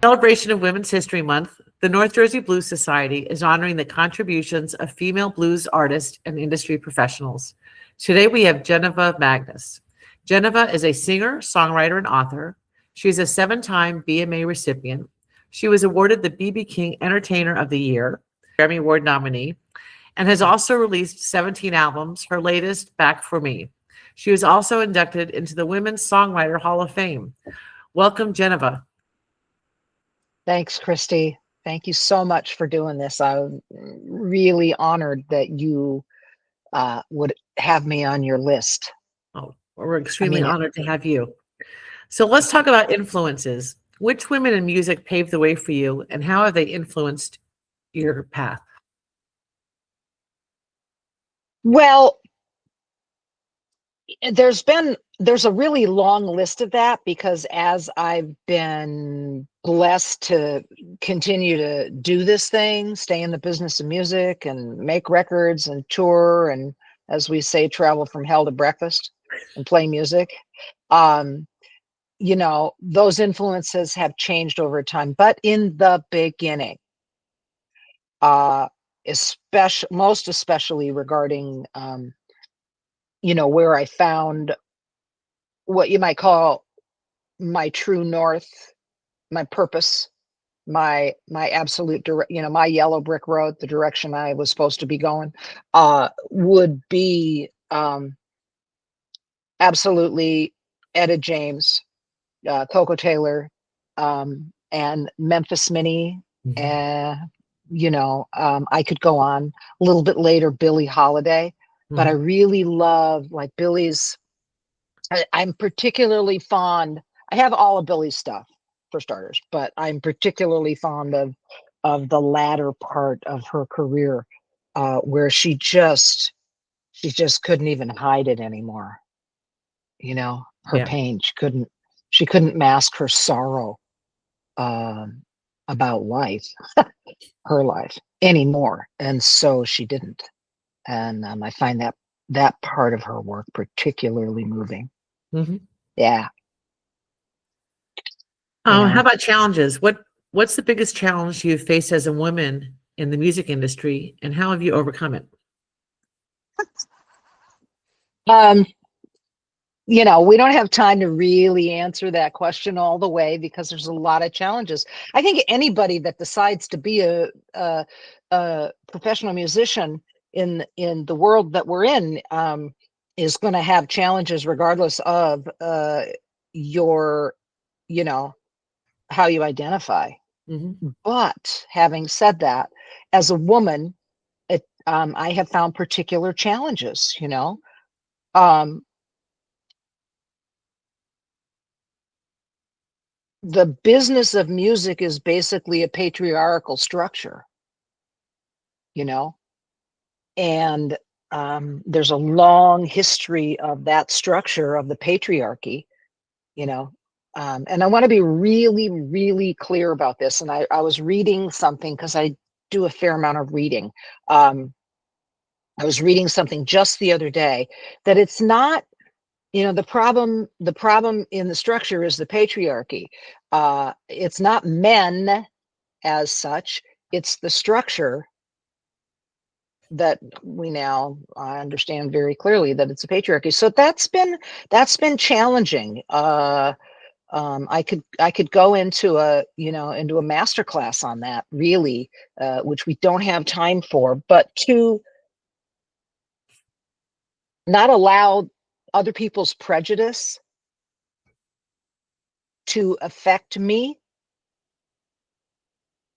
Celebration of Women's History Month, the North Jersey Blues Society is honoring the contributions of female blues artists and industry professionals. Today we have Janiva Magness. Janiva is a singer, songwriter, and author. She is a 7-time BMA recipient. She was awarded the B.B. King Entertainer of the Year, Grammy Award nominee, and has also released 17 albums, her latest, Back for Me. She was also inducted into the Women's Songwriter Hall of Fame. Welcome, Janiva. Thanks, Christy. Thank you so much for doing this. I'm really honored that you would have me on your list. Oh, we're extremely honored to have you. So let's talk about influences. Which women in music paved the way for you, and how have they influenced your path? Well, there's a really long list of that, because as I've been blessed to continue to do this thing, stay in the business of music and make records and tour, and as we say, travel from hell to breakfast and play music. You know, those influences have changed over time, but in the beginning, most especially regarding, you know, where I found what you might call my true north, my purpose, my absolute you know, my yellow brick road, the direction I was supposed to be going, would be absolutely Etta James, Coco Taylor, and Memphis Minnie. You know, I could go on. A little bit later, Billie Holiday, but I really love, like, Billie's. I'm particularly fond. I have all of Billie's stuff, for starters, but I'm particularly fond of the latter part of her career, where she just couldn't even hide it anymore. You know, her pain. She couldn't mask her sorrow about life, her life, anymore, and so she didn't. And I find that part of her work particularly moving. Yeah. How about challenges? What's the biggest challenge you've faced as a woman in the music industry, and how have you overcome it? You know, we don't have time to really answer that question all the way, because there's a lot of challenges. I think anybody that decides to be a professional musician in the world that we're in is going to have challenges, regardless of your, you know, how you identify. But having said that, as a woman, I have found particular challenges. You know, the business of music is basically a patriarchal structure, you know, and there's a long history of that structure, of the patriarchy, you know, and I want to be really, really clear about this. And I was reading something, because I do a fair amount of reading. I was reading something just the other day that it's not, you know, the problem in the structure is the patriarchy. It's not men as such, it's the structure that we now understand very clearly that it's a patriarchy. So that's been challenging. I could go into a masterclass on that, really, which we don't have time for, but to not allow other people's prejudice to affect me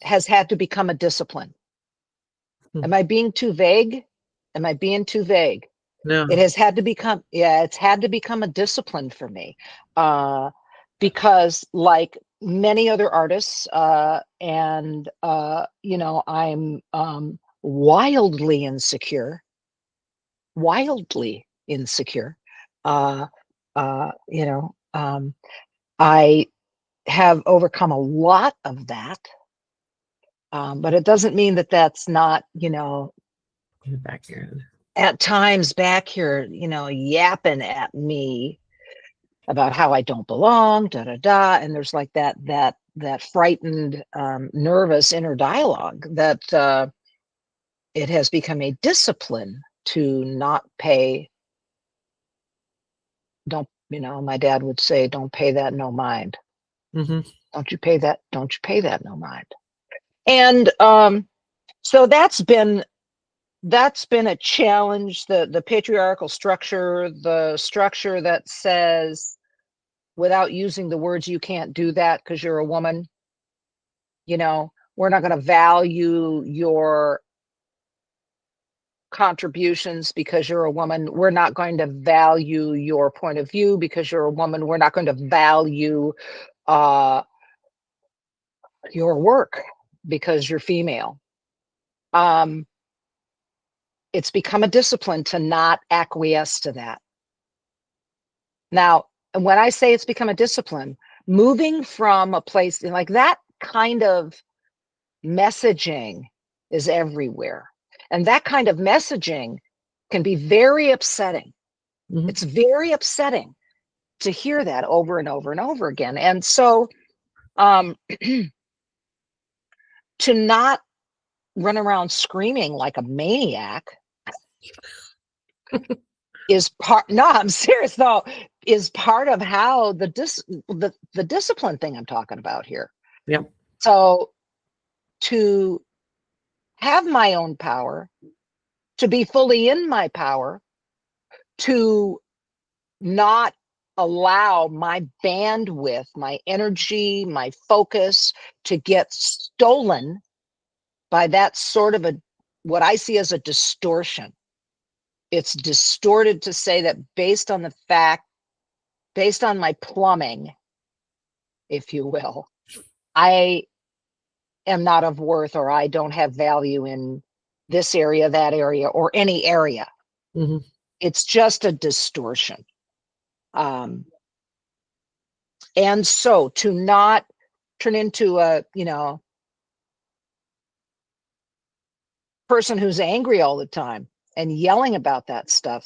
has had to become a discipline. Am I being too vague? Am I being too vague? No. It has had to become, it's had to become a discipline for me, because, like many other artists, and you know, I'm wildly insecure. You know, I have overcome a lot of that, but it doesn't mean that that's not, you know, back here at times back here, you know, yapping at me, about how I don't belong, da da da, and there's like that frightened, nervous inner dialogue that it has become a discipline to not pay. Don't, my dad would say, don't pay that no mind. Hmm. Don't you pay that? Don't you pay that no mind? And so that's been a challenge. The patriarchal structure, the structure that says, without using the words, you can't do that because you're a woman. We're not going to value your contributions because you're a woman. We're not going to value your point of view because you're a woman. We're not going to value your work because you're female. It's become a discipline to not acquiesce to that. Now, when I say it's become a discipline, moving from a place like that kind of messaging is everywhere. And that kind of messaging can be very upsetting. Hmm. It's very upsetting to hear that over and over and over again. And so to not run around screaming like a maniac is part, no, I'm serious though, is part of how the discipline thing I'm talking about here. Yep. So to have my own power, to be fully in my power, to not allow my bandwidth, my energy, my focus to get stolen by that sort of what I see as a distortion. It's distorted to say that based on my plumbing, if you will, I am not of worth, or I don't have value in this area, that area, or any area. Hmm. It's just a distortion. And so to not turn into a, person who's angry all the time and yelling about that stuff,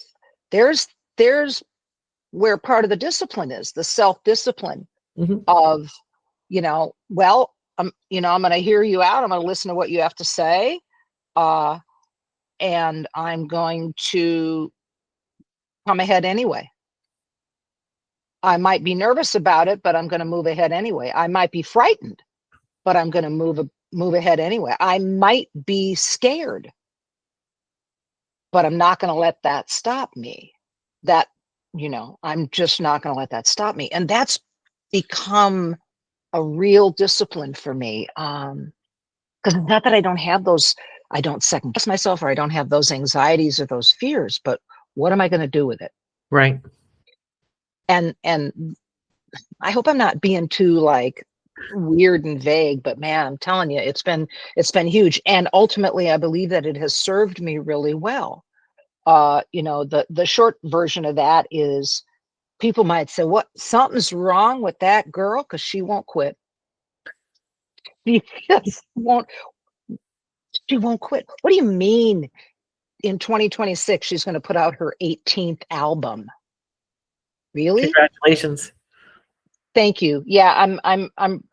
there's where part of the discipline is, the self-discipline Hmm. of, well, I'm going to hear you out. I'm going to listen to what you have to say. And I'm going to come ahead anyway. I might be nervous about it, but I'm going to move ahead anyway. I might be frightened, but I'm going to move ahead anyway. I might be scared, but I'm not going to let that stop me. I'm just not going to let that stop me. And that's become a real discipline for me. Because it's not that I don't have those, I don't second guess myself, or I don't have those anxieties or those fears, but what am I going to do with it? Right. And I hope I'm not being too like weird and vague, but man, I'm telling you, it's been huge. And ultimately, I believe that it has served me really well. The short version of that is, people might say, what, something's wrong with that girl because she won't quit. She just won't. She won't quit. What do you mean? In 2026, she's going to put out her 18th album. Really? Congratulations. Thank you. Yeah, I'm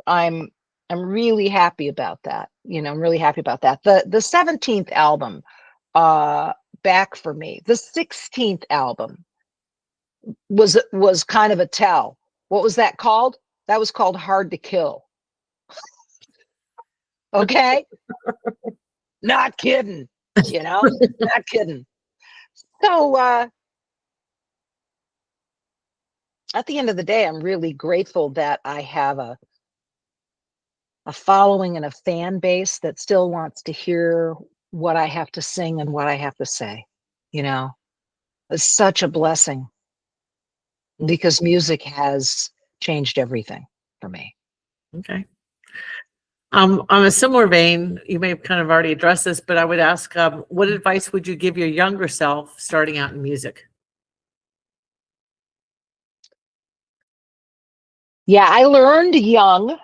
really happy about that. I'm really happy about that. The 17th album, back for me. The 16th album was kind of a tell. What was that called? That was called Hard to Kill. Okay? Not kidding. Not kidding. So at the end of the day, I'm really grateful that I have a following and a fan base that still wants to hear what I have to sing and what I have to say. It's such a blessing, because music has changed everything for me. Okay. On a similar vein, you may have kind of already addressed this, but I would ask, what advice would you give your younger self starting out in music? Yeah, I learned young.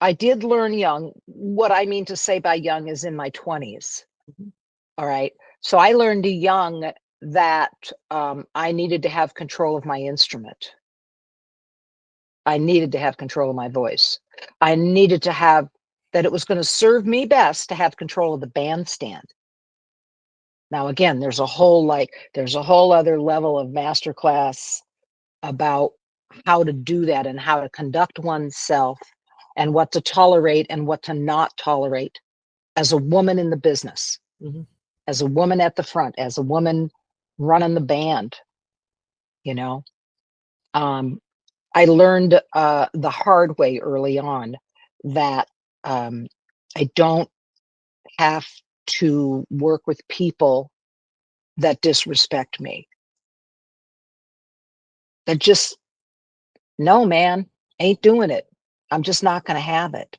I did learn young. What I mean to say by young is in my 20s. Mhm. All right. So I learned young that I needed to have control of my instrument. I needed to have control of my voice. I needed to have that it was going to serve me best to have control of the bandstand. Now, again, there's a whole other level of masterclass about how to do that and how to conduct oneself and what to tolerate and what to not tolerate as a woman in the business, as a woman at the front, as a woman running the band, you know. I learned the hard way early on that I don't have to work with people that disrespect me. That just, no, man, ain't doing it. I'm just not going to have it.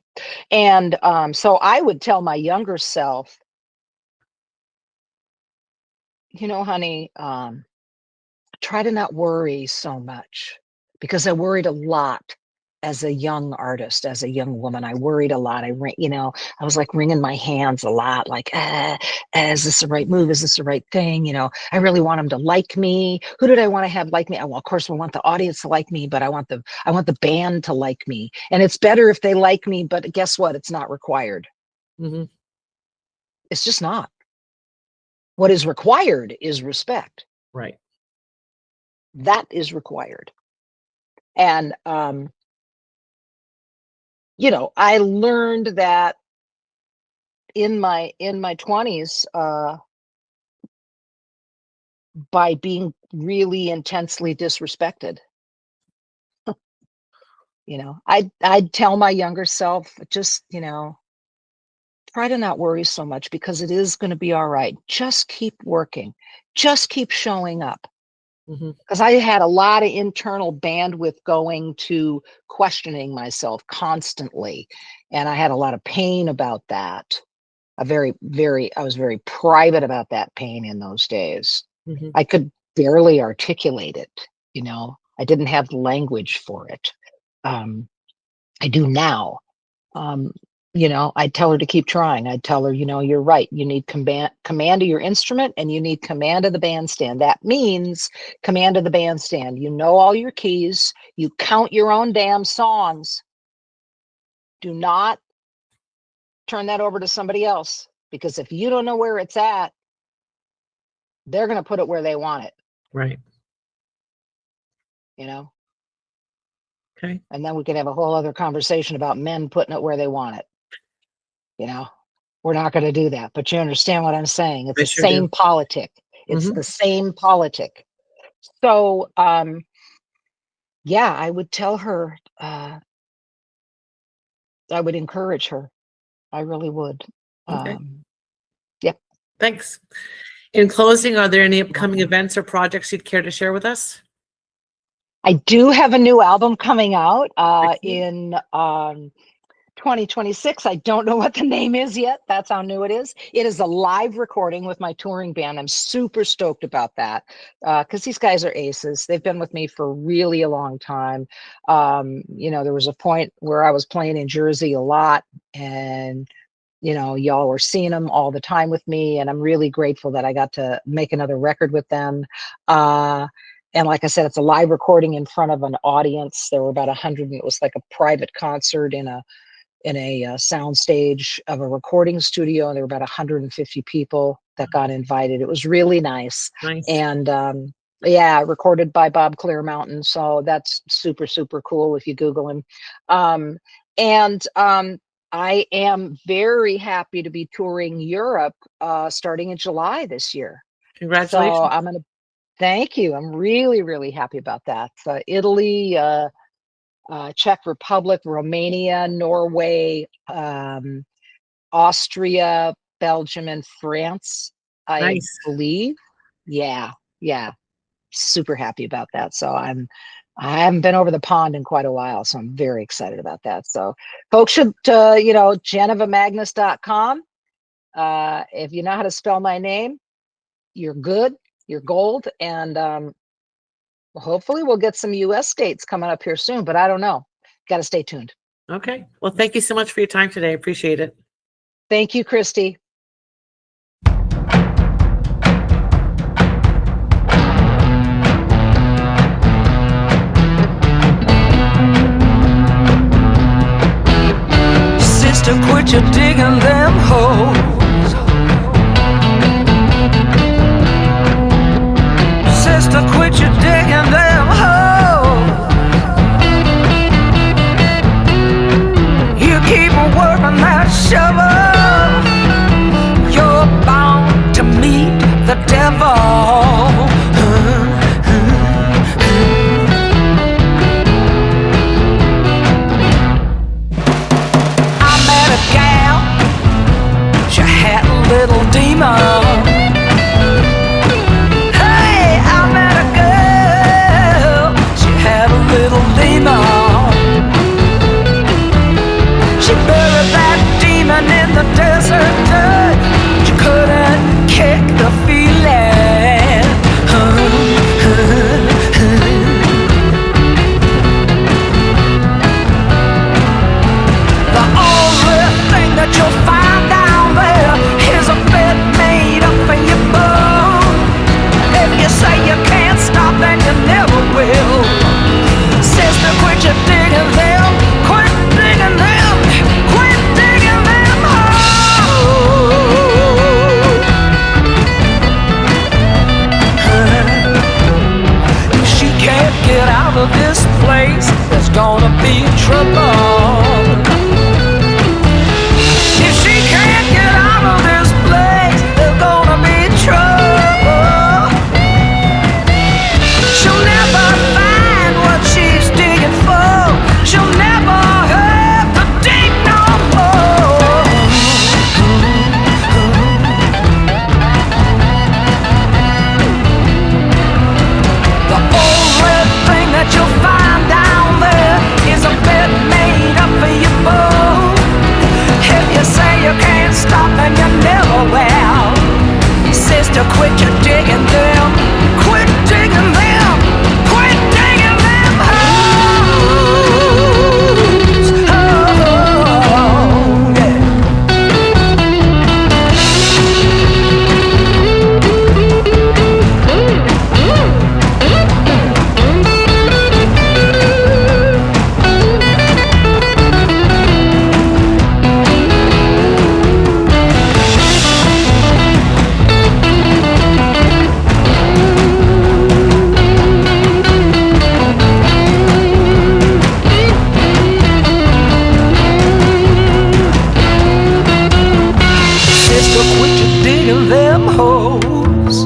And so I would tell my younger self, you know, honey, try to not worry so much, because I worried a lot as a young artist, as a young woman. I worried a lot. I was like wringing my hands a lot, like, is this the right move? Is this the right thing? You know, I really want them to like me. Who did I want to have like me? Well, of course, we want the audience to like me, but I want the band to like me. And it's better if they like me, but guess what? It's not required. It's just not. What is required is respect. Right. That is required. And, you know, I learned that in my 20s, by being really intensely disrespected. You know, I'd tell my younger self, just, you know, try to not worry so much, because it is going to be all right. Just keep working. Just keep showing up. Because I had a lot of internal bandwidth going to questioning myself constantly. And I had a lot of pain about that. I was very private about that pain in those days. I could barely articulate it. You know, I didn't have the language for it. I do now. You know, I'd tell her to keep trying. I'd tell her, you know, you're right. You need command of your instrument, and you need command of the bandstand. That means command of the bandstand. You know all your keys. You count your own damn songs. Do not turn that over to somebody else, because if you don't know where it's at, they're going to put it where they want it. Right. You know? Okay. And then we could have a whole other conversation about men putting it where they want it. You know, we're not going to do that, but you understand what I'm saying. It's the same politic. It's the same politic. So, yeah, I would tell her, I would encourage her. I really would. Okay. Yep. Thanks. In closing, are there any upcoming events or projects you'd care to share with us? I do have a new album coming out in 2026. I don't know what the name is yet. That's how new it is. It is a live recording with my touring band. I'm super stoked about that, because these guys are aces. They've been with me for really a long time. You know, there was a point where I was playing in Jersey a lot, and you know, y'all were seeing them all the time with me, and I'm really grateful that I got to make another record with them. And like I said, it's a live recording in front of an audience. There were about 100, and it was like a private concert in a sound stage of a recording studio, and there were about 150 people that got invited. It was really nice. And yeah, recorded by Bob Clearmountain, so that's super, super cool if you Google him. I am very happy to be touring Europe starting in July this year. Congratulations. So I'm going to, thank you. I'm really, really happy about that. Italy, Czech Republic, Romania, Norway, Austria, Belgium, and France, I believe. Yeah. Super happy about that. So I haven't been over the pond in quite a while, so I'm very excited about that. So folks should, you know, JanivaMagness.com. If you know how to spell my name, you're good, you're gold. And hopefully we'll get some US dates coming up here soon, but I don't know. Got to stay tuned. Okay. Well, thank you so much for your time today. I appreciate it. Thank you, Christy. quit you digging them holes. Sister, quit you digging them holes. You keep working that shovel, you're bound to meet the devil. I met a gal, she had a little demon. Hey, I met a girl, she had a little demon. She buried that demon in the desert dirt. She couldn't kick the feeling. The only thing that you'll find down there is a bed made up for your bone. If you say you can't stop, then you never will. Sister, quit your digging them, quit digging them, quit digging them holes. If she can't get out of this place, there's gonna be trouble. If she can't get out of this place, there's gonna be trouble. She'll never find what she's digging for. She'll never have to dig no more. The only thing that you'll find down there is a bed made up for your bone. If you say you can't stop, then you never will. Sister, quit your digging them, quit digging them, quit digging them holes. Oh, yeah. Sister, quit you digging them holes.